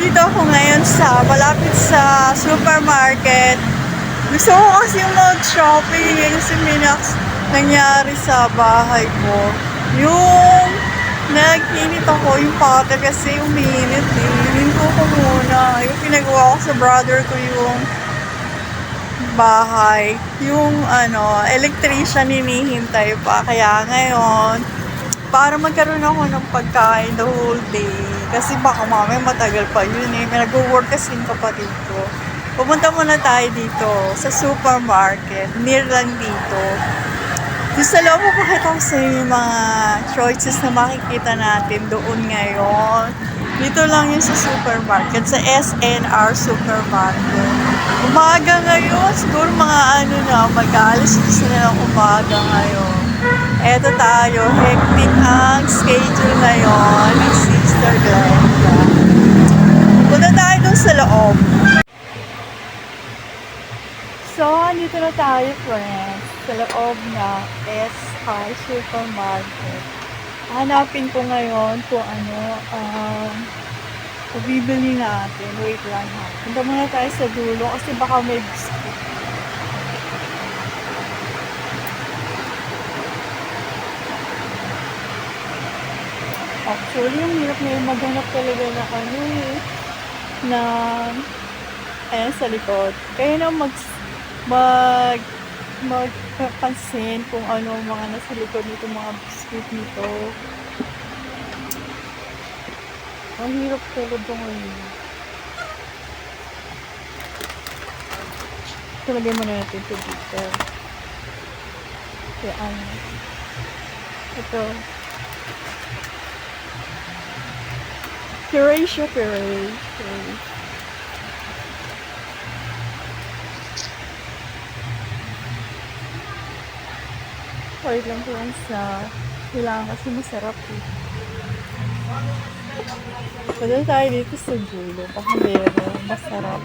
Dito ako ngayon sa malapit sa supermarket. Gusto ko kasi mag-shopping kasi may nangyari sa bahay ko. Yung nag-init ako yung pata kasi uminit eh. Hininto ko muna. Yung pinagawa ko sa brother ko yung bahay. Yung electrician hinihintay pa. Kaya ngayon, para magkaroon ako ng pagkain the whole day. Kasi baka mamaya matagal pa yun eh. May nag-work kasi yung kapatid ko. Pupunta muna tayo dito sa supermarket. Near lang dito. Yung sa loob ko pakita ko sa yung mga choices na makikita natin doon ngayon. Dito lang yun sa supermarket. Sa SNR Supermarket. Umaga ngayon. Siguro mga mag-alis na ng umaga ngayon. Eto tayo, hectic ang schedule ngayon ni Sister Glenda. Punta tayo dun sa loob. So, andito na tayo, friends, sa loob na SI Supermarket. Hanapin ko ngayon kung bibili natin. Wait lang ha. Punta muna tayo sa dulo kasi baka may biscuit. Actually, yung hirap na yung maghanap talaga na ayan sa likod. Kaya na magpapansin kung ano mga nasa likod nito, mga biscuit nito. Ang hirap talaga ngayon. Talagay muna natin ito dito. Kaya ito. Curation puree. Wait lang po sa kailangan kasi masarap eh. Pwede tayo dito sa dulo. Baka meron. Masarap.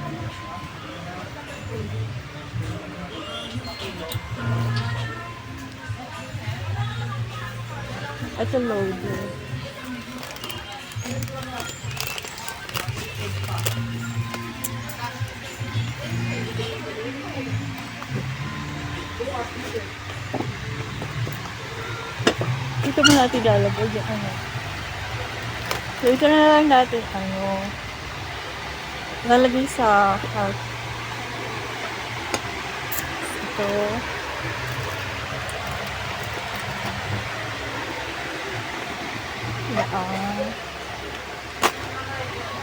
Ito loader. Ito mo natin lalagay yung So, ito na lang natin lalagay sa cart. Ito. Yan.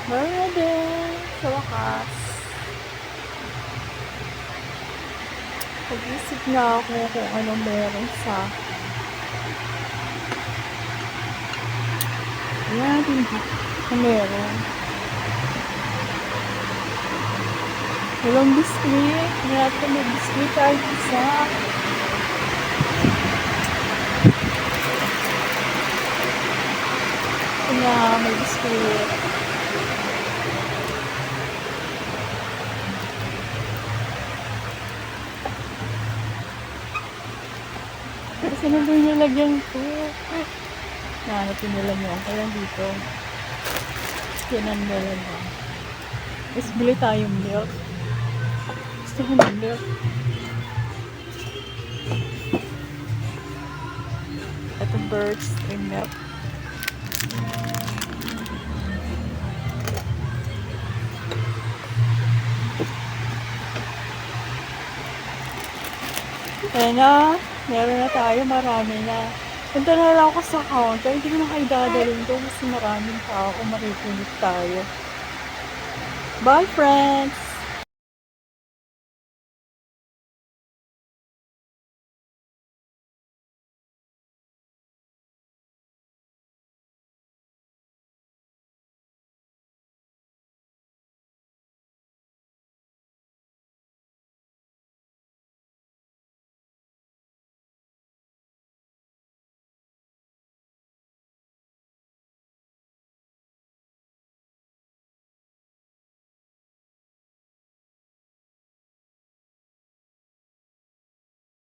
Meron din sa wakas. Pag-isip na ako kung ano meron sa ayan, hindi na meron. Walang biscuit. Hindi natin may biscuit kahit isa. Kaya may biscuit. Kasi nandun nilagyan ko. Nahanapin nila nyo. Kaya dito. Kinan nila nyo. Tapos bili tayong milk. Gusto ko ng milk. Ito Birds Stream milk. Ayan na. Meron na tayo. Marami na. Punta na lang ako sa counter. Hindi ko na kayo dadalhin doon kasi maraming tao. Makikinig tayo. Bye, friends!